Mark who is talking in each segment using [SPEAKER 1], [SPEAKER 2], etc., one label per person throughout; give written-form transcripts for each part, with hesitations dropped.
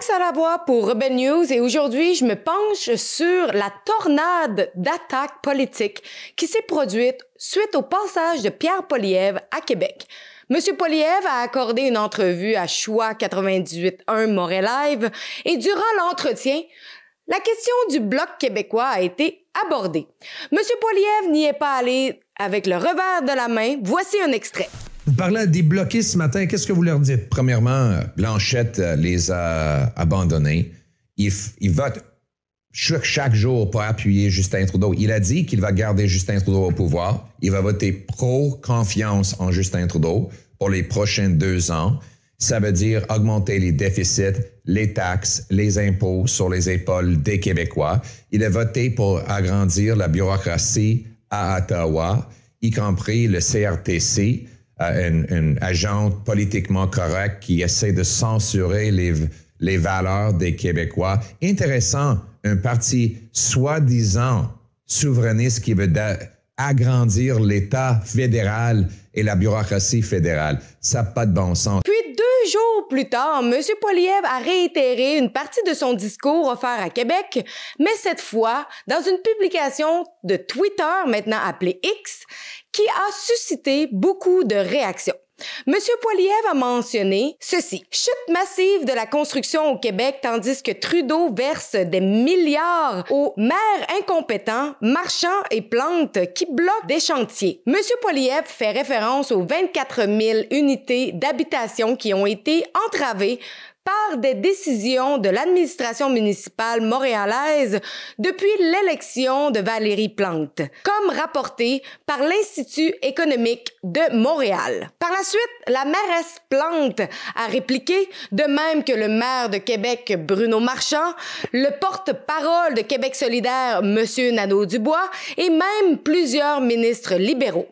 [SPEAKER 1] Alex à la voix pour Rebel News et aujourd'hui, je me penche sur la tornade d'attaques politiques qui s'est produite suite au passage de Pierre Poilievre à Québec. Monsieur Poilievre a accordé une entrevue à Choix 98.1 Montréal Live et durant l'entretien, la question du Bloc québécois a été abordée. Monsieur Poilievre n'y est pas allé avec le revers de la main. Voici un extrait.
[SPEAKER 2] Vous parlez à des bloquistes ce matin, qu'est-ce que vous leur dites?
[SPEAKER 3] Premièrement, Blanchette les a abandonnés. Il vote chaque jour pour appuyer Justin Trudeau. Il a dit qu'il va garder Justin Trudeau au pouvoir. Il va voter pro-confiance en Justin Trudeau pour les prochains 2 ans. Ça veut dire augmenter les déficits, les taxes, les impôts sur les épaules des Québécois. Il a voté pour agrandir la bureaucratie à Ottawa, y compris le CRTC, un agent politiquement correct qui essaie de censurer les valeurs des Québécois. Intéressant, un parti soi-disant souverainiste qui veut agrandir l'État fédéral et la bureaucratie fédérale. Ça n'a pas de bon sens.
[SPEAKER 1] Puis 2 jours plus tard, M. Poilievre a réitéré une partie de son discours offert à Québec, mais cette fois dans une publication de Twitter, maintenant appelée X, qui a suscité beaucoup de réactions. M. Poilievre a mentionné ceci. Chute massive de la construction au Québec tandis que Trudeau verse des milliards aux maires incompétents, marchands et plantes qui bloquent des chantiers. M. Poilievre fait référence aux 24 000 unités d'habitation qui ont été entravées par des décisions de l'administration municipale montréalaise depuis l'élection de Valérie Plante, comme rapporté par l'Institut économique de Montréal. Par la suite, la mairesse Plante a répliqué, de même que le maire de Québec, Bruno Marchand, le porte-parole de Québec solidaire, M. Nadeau-Dubois, et même plusieurs ministres libéraux.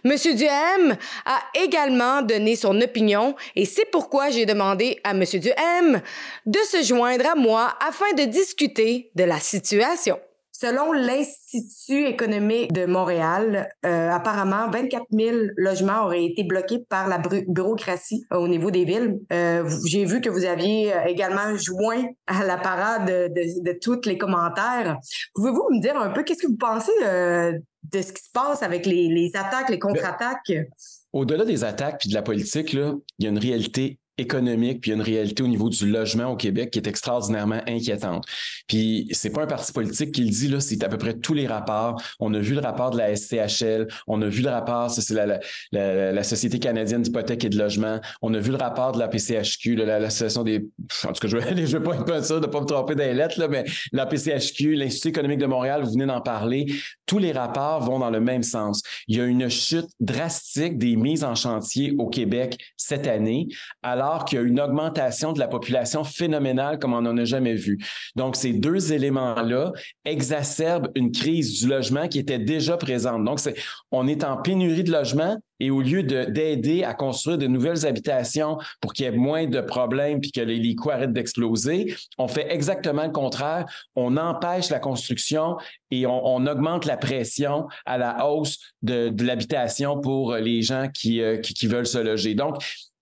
[SPEAKER 1] Monsieur Duhem a également donné son opinion et c'est pourquoi j'ai demandé à Monsieur Duhem de se joindre à moi afin de discuter de la situation. Selon l'Institut économique de Montréal, apparemment, 24 000 logements auraient été bloqués par la bureaucratie au niveau des villes. J'ai vu que vous aviez également joint à la parade de tous les commentaires. Pouvez-vous me dire un peu qu'est-ce que vous pensez de ce qui se passe avec les attaques, les contre-attaques?
[SPEAKER 4] Au-delà des attaques puis de la politique, là, il y a une réalité économique, puis il y a une réalité au niveau du logement au Québec qui est extraordinairement inquiétante. Puis c'est pas un parti politique qui le dit, là, c'est à peu près tous les rapports. On a vu le rapport de la SCHL, on a vu le rapport, ça c'est la Société canadienne d'hypothèque et de logement, on a vu le rapport de la PCHQ, l'association des... En tout cas, je vais pas être sûr de pas me tromper dans les lettres, là, mais la PCHQ, l'Institut économique de Montréal, vous venez d'en parler, tous les rapports vont dans le même sens. Il y a une chute drastique des mises en chantier au Québec cette année, alors qu'il y a une augmentation de la population phénoménale comme on n'en a jamais vu. Donc, ces 2 éléments-là exacerbent une crise du logement qui était déjà présente. Donc, on est en pénurie de logements et au lieu d'aider à construire de nouvelles habitations pour qu'il y ait moins de problèmes puis que les coûts arrêtent d'exploser, on fait exactement le contraire. On empêche la construction et on augmente la pression à la hausse de l'habitation pour les gens qui veulent se loger. Donc,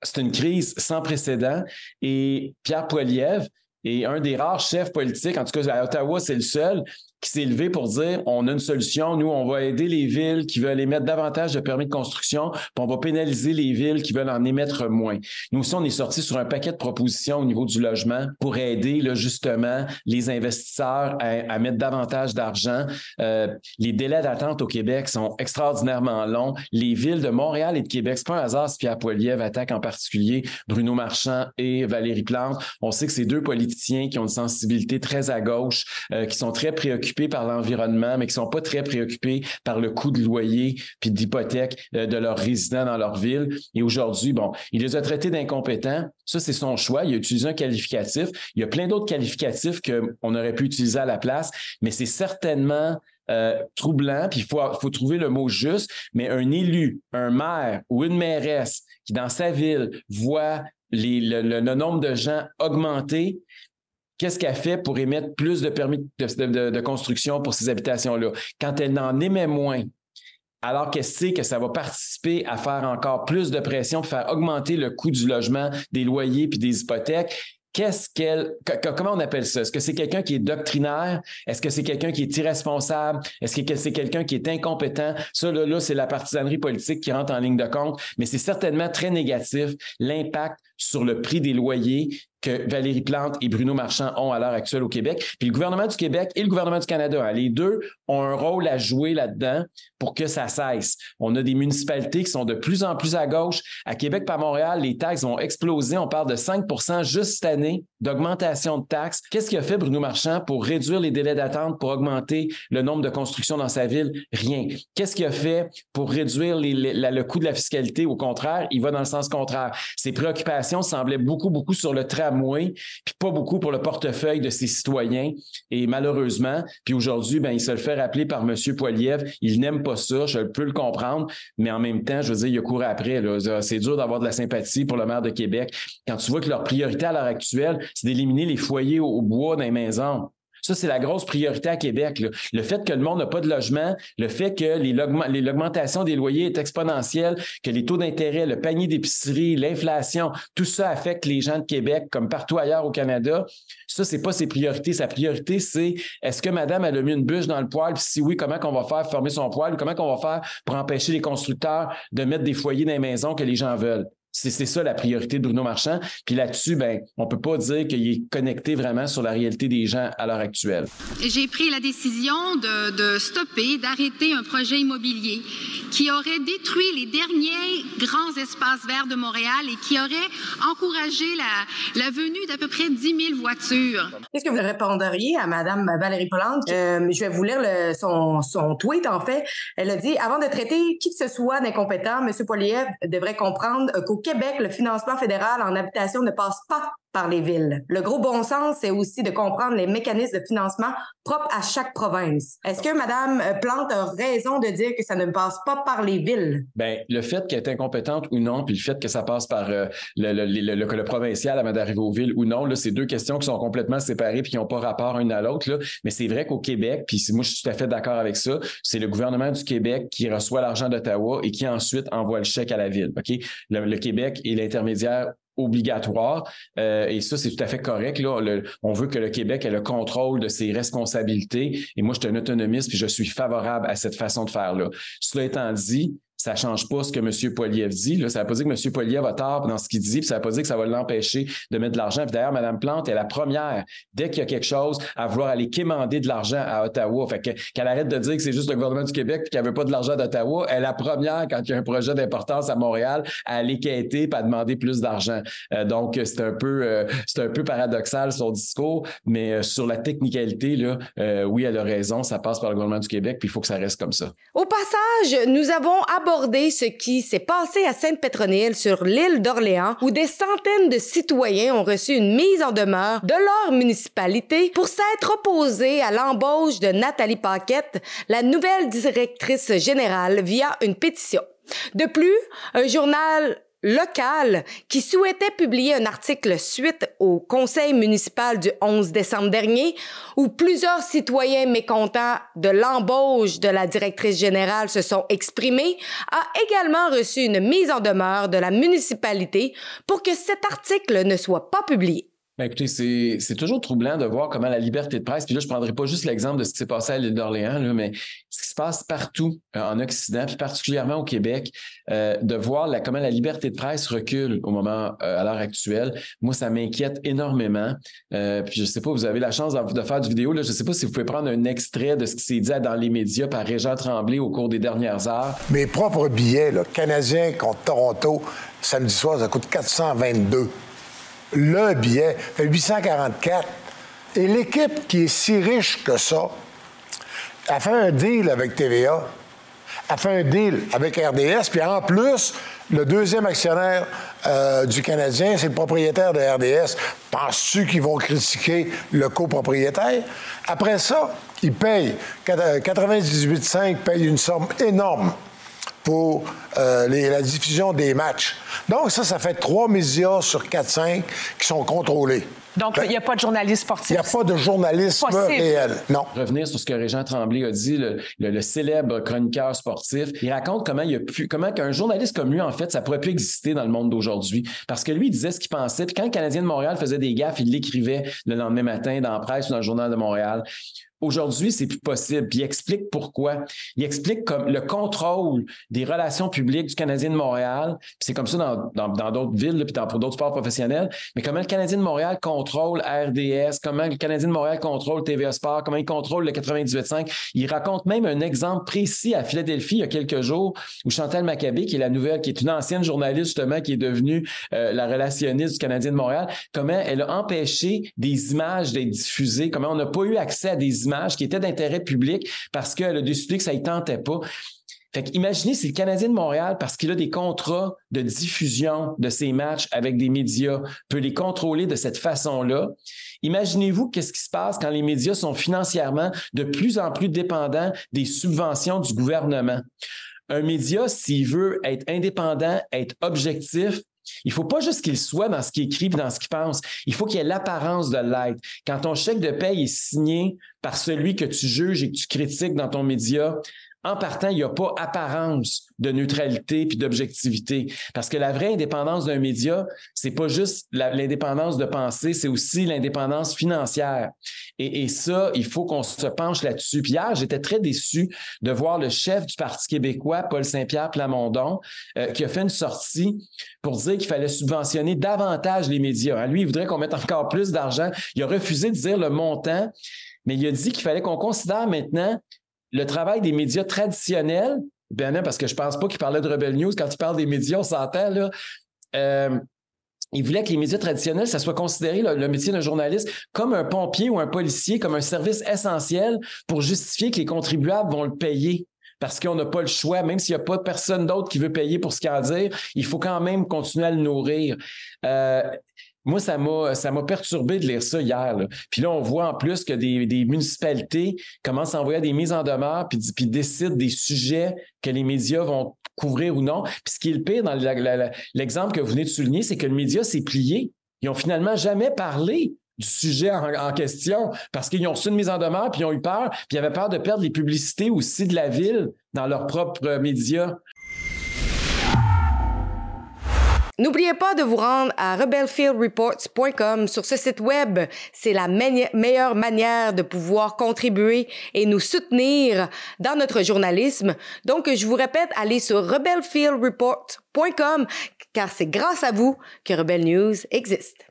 [SPEAKER 4] c'est une crise sans précédent et Pierre Poilievre est un des rares chefs politiques, en tout cas à Ottawa, c'est le seul, qui s'est levé pour dire on a une solution, nous, on va aider les villes qui veulent émettre davantage de permis de construction, puis on va pénaliser les villes qui veulent en émettre moins. Nous aussi, on est sorti sur un paquet de propositions au niveau du logement pour aider là, justement les investisseurs à mettre davantage d'argent. Les délais d'attente au Québec sont extraordinairement longs. Les villes de Montréal et de Québec, c'est pas un hasard si Pierre Poilievre attaque en particulier Bruno Marchand et Valérie Plante. On sait que c'est 2 politiciens qui ont une sensibilité très à gauche, qui sont très préoccupés par l'environnement, mais qui ne sont pas très préoccupés par le coût de loyer puis d'hypothèque de leurs résidents dans leur ville. Et aujourd'hui, bon, il les a traités d'incompétents. Ça, c'est son choix. Il a utilisé un qualificatif. Il y a plein d'autres qualificatifs qu'on aurait pu utiliser à la place, mais c'est certainement troublant, puis il faut trouver le mot juste, mais un élu, un maire ou une mairesse qui, dans sa ville, voit le nombre de gens augmenter, qu'est-ce qu'elle fait pour émettre plus de permis de construction pour ces habitations-là? Quand elle n'en émet moins, alors qu'elle sait que ça va participer à faire encore plus de pression, faire augmenter le coût du logement, des loyers puis des hypothèques, comment on appelle ça? Est-ce que c'est quelqu'un qui est doctrinaire? Est-ce que c'est quelqu'un qui est irresponsable? Est-ce que c'est quelqu'un qui est incompétent? Ça, là, c'est la partisanerie politique qui rentre en ligne de compte, mais c'est certainement très négatif l'impact sur le prix des loyers que Valérie Plante et Bruno Marchand ont à l'heure actuelle au Québec. Puis le gouvernement du Québec et le gouvernement du Canada, les deux ont un rôle à jouer là-dedans pour que ça cesse. On a des municipalités qui sont de plus en plus à gauche. À Québec par Montréal, les taxes vont exploser. On parle de 5 % juste cette année d'augmentation de taxes. Qu'est-ce qu'a fait Bruno Marchand pour réduire les délais d'attente, pour augmenter le nombre de constructions dans sa ville? Rien. Qu'est-ce qu'il a fait pour réduire le coût de la fiscalité? Au contraire, il va dans le sens contraire. Ses préoccupations semblaient beaucoup sur le tramway, puis pas beaucoup pour le portefeuille de ses citoyens. Et malheureusement, puis aujourd'hui, il se le fait rappeler par M. Poilievre. Il n'aime pas ça, je peux le comprendre, mais en même temps, je veux dire, il a couru après. Là. C'est dur d'avoir de la sympathie pour le maire de Québec. Quand tu vois que leur priorité à l'heure actuelle, c'est d'éliminer les foyers au bois dans les maisons. Ça, c'est la grosse priorité à Québec. Là. Le fait que le monde n'a pas de logement, le fait que l'augmentation des loyers est exponentielle, que les taux d'intérêt, le panier d'épicerie, l'inflation, tout ça affecte les gens de Québec comme partout ailleurs au Canada. Ça, c'est pas ses priorités. Sa priorité, c'est est-ce que madame, elle a mis une bûche dans le poêle? Puis si oui, comment qu'on va faire former son poêle? Comment qu'on va faire pour empêcher les constructeurs de mettre des foyers dans les maisons que les gens veulent? C'est ça la priorité de Bruno Marchand. Puis là-dessus, on peut pas dire qu'il est connecté vraiment sur la réalité des gens à l'heure actuelle.
[SPEAKER 5] J'ai pris la décision de stopper, d'arrêter un projet immobilier qui aurait détruit les derniers grands espaces verts de Montréal et qui aurait encouragé la venue d'à peu près 10 000 voitures.
[SPEAKER 1] Qu'est-ce que vous répondriez à Mme Valérie Plante? Je vais vous lire son tweet, en fait. Elle a dit « Avant de traiter qui que ce soit d'incompétent, M. Poilievre devrait comprendre qu'au Québec, le financement fédéral en habitation ne passe pas par les villes. Le gros bon sens, c'est aussi de comprendre les mécanismes de financement propres à chaque province. Est-ce que Mme Plante a raison de dire que ça ne passe pas par les villes?
[SPEAKER 4] Le fait qu'elle est incompétente ou non, puis le fait que ça passe par le provincial avant d'arriver aux villes ou non, là, c'est deux questions qui sont complètement séparées puis qui n'ont pas rapport l'une à l'autre. Là. Mais c'est vrai qu'au Québec, puis moi je suis tout à fait d'accord avec ça, c'est le gouvernement du Québec qui reçoit l'argent d'Ottawa et qui ensuite envoie le chèque à la ville. OK? Le Québec est l'intermédiaire obligatoire et ça, c'est tout à fait correct. Là. On veut que le Québec ait le contrôle de ses responsabilités et moi, je suis un autonomiste puis je suis favorable à cette façon de faire-là. Cela étant dit, ça change pas ce que M. Poilievre dit. Là. Ça ne veut pas dire que M. Poilievre a tort dans ce qu'il dit, puis ça ne veut pas dire que ça va l'empêcher de mettre de l'argent. Puis d'ailleurs, Mme Plante est la première, dès qu'il y a quelque chose, à vouloir aller quémander de l'argent à Ottawa. Fait qu'elle arrête de dire que c'est juste le gouvernement du Québec et qu'elle ne veut pas de l'argent d'Ottawa. Elle est la première, quand il y a un projet d'importance à Montréal, à aller quêter et à demander plus d'argent. Donc, c'est un peu paradoxal son discours, mais sur la technicalité, là, oui, elle a raison, ça passe par le gouvernement du Québec, puis il faut que ça reste comme ça.
[SPEAKER 1] Au passage, nous avons abordé ce qui s'est passé à Sainte-Pétronille sur l'île d'Orléans où des centaines de citoyens ont reçu une mise en demeure de leur municipalité pour s'être opposés à l'embauche de Nathalie Paquette, la nouvelle directrice générale, via une pétition. De plus, un journal local qui souhaitait publier un article suite au conseil municipal du 11 décembre dernier où plusieurs citoyens mécontents de l'embauche de la directrice générale se sont exprimés, a également reçu une mise en demeure de la municipalité pour que cet article ne soit pas publié.
[SPEAKER 4] Écoutez, c'est toujours troublant de voir comment la liberté de presse, puis là, je ne prendrai pas juste l'exemple de ce qui s'est passé à l'île d'Orléans, là, mais ce qui se passe partout en Occident, puis particulièrement au Québec, de voir comment la liberté de presse recule au moment, à l'heure actuelle. Moi, ça m'inquiète énormément. Puis je ne sais pas, vous avez la chance de faire du vidéo, là, je ne sais pas si vous pouvez prendre un extrait de ce qui s'est dit dans les médias par Régent Tremblay au cours des dernières heures.
[SPEAKER 6] Mes propres billets, là, Canadiens contre Toronto, samedi soir, ça coûte 422. Le billet fait 844. Et l'équipe qui est si riche que ça a fait un deal avec TVA, a fait un deal avec RDS, puis en plus, le deuxième actionnaire du Canadien, c'est le propriétaire de RDS. Penses-tu qu'ils vont critiquer le copropriétaire? Après ça, ils payent 98,5 payent une somme énorme pour la diffusion des matchs. Donc, ça fait 3 médias sur 4-5 qui sont contrôlés.
[SPEAKER 7] Donc, il n'y a pas de journaliste sportif.
[SPEAKER 6] Il n'y a pas de journalisme réel, non.
[SPEAKER 4] Revenir sur ce que Régent Tremblay a dit, le célèbre chroniqueur sportif, il raconte comment qu'un journaliste comme lui, en fait, ça pourrait plus exister dans le monde d'aujourd'hui. Parce que lui, il disait ce qu'il pensait, puis quand le Canadien de Montréal faisait des gaffes, il l'écrivait le lendemain matin dans la presse ou dans le Journal de Montréal. Aujourd'hui, c'est plus possible. Puis il explique pourquoi. Il explique comme le contrôle des relations publiques du Canadien de Montréal. Puis c'est comme ça dans d'autres villes, là, puis pour d'autres sports professionnels. Mais comment le Canadien de Montréal contrôle RDS, comment le Canadien de Montréal contrôle TVA Sport, comment il contrôle le 98.5. Il raconte même un exemple précis à Philadelphie il y a quelques jours où Chantal Maccabé, qui est une ancienne journaliste justement, qui est devenue la relationniste du Canadien de Montréal, comment elle a empêché des images d'être diffusées, comment on n'a pas eu accès à des images qui étaient d'intérêt public parce qu'elle a décidé que ça ne tentait pas. Fait qu'imaginez si le Canadien de Montréal, parce qu'il a des contrats de diffusion de ses matchs avec des médias, peut les contrôler de cette façon-là. Imaginez-vous qu'est-ce qui se passe quand les médias sont financièrement de plus en plus dépendants des subventions du gouvernement. Un média, s'il veut être indépendant, être objectif, il ne faut pas juste qu'il soit dans ce qu'il écrit et dans ce qu'il pense. Il faut qu'il ait l'apparence de l'être. Quand ton chèque de paye est signé par celui que tu juges et que tu critiques dans ton média, en partant, il n'y a pas apparence de neutralité puis d'objectivité. Parce que la vraie indépendance d'un média, c'est pas juste l'indépendance de pensée, c'est aussi l'indépendance financière. Et ça, il faut qu'on se penche là-dessus. Puis hier, j'étais très déçu de voir le chef du Parti québécois, Paul Saint-Pierre Plamondon, qui a fait une sortie pour dire qu'il fallait subventionner davantage les médias. Lui, il voudrait qu'on mette encore plus d'argent. Il a refusé de dire le montant, mais il a dit qu'il fallait qu'on considère maintenant le travail des médias traditionnels, bien, parce que je pense pas qu'il parlait de Rebel News. Quand il parle des médias, on s'entend, là. Il voulait que les médias traditionnels, ça soit considéré, le métier d'un journaliste, comme un pompier ou un policier, comme un service essentiel pour justifier que les contribuables vont le payer. Parce qu'on n'a pas le choix, même s'il n'y a pas personne d'autre qui veut payer pour ce qu'il y a à dire, il faut quand même continuer à le nourrir. Moi, ça m'a perturbé de lire ça hier, là. Puis là, on voit en plus que des municipalités commencent à envoyer des mises en demeure puis décident des sujets que les médias vont couvrir ou non. Puis ce qui est le pire dans l'exemple que vous venez de souligner, c'est que le média s'est plié. Ils n'ont finalement jamais parlé du sujet en question parce qu'ils ont reçu une mise en demeure puis ils ont eu peur puis ils avaient peur de perdre les publicités aussi de la ville dans leurs propres médias.
[SPEAKER 1] N'oubliez pas de vous rendre à rebelfieldreports.com. Sur ce site web, c'est la meilleure manière de pouvoir contribuer et nous soutenir dans notre journalisme. Donc, je vous répète, allez sur rebelfieldreports.com car c'est grâce à vous que Rebel News existe.